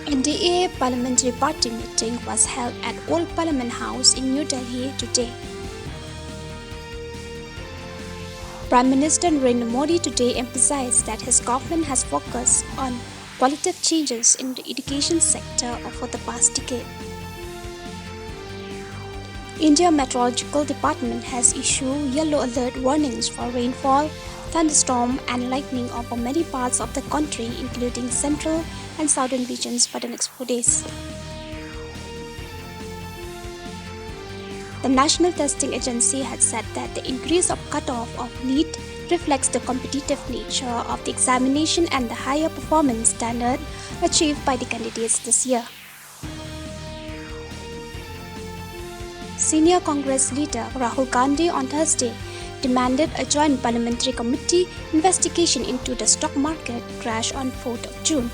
NDA Parliamentary Party meeting was held at Old Parliament House in New Delhi today. Prime Minister Narendra Modi today emphasized that his government has focused on qualitative changes in the education sector over the past decade. India Meteorological Department has issued yellow alert warnings for rainfall, thunderstorm and lightning over many parts of the country including central and southern regions for the next 4 days. The National Testing Agency had said that the increase of cutoff of NEET reflects the competitive nature of the examination and the higher performance standard achieved by the candidates this year. Senior Congress leader Rahul Gandhi on Thursday demanded a joint parliamentary committee investigation into the stock market crash on 4th of June.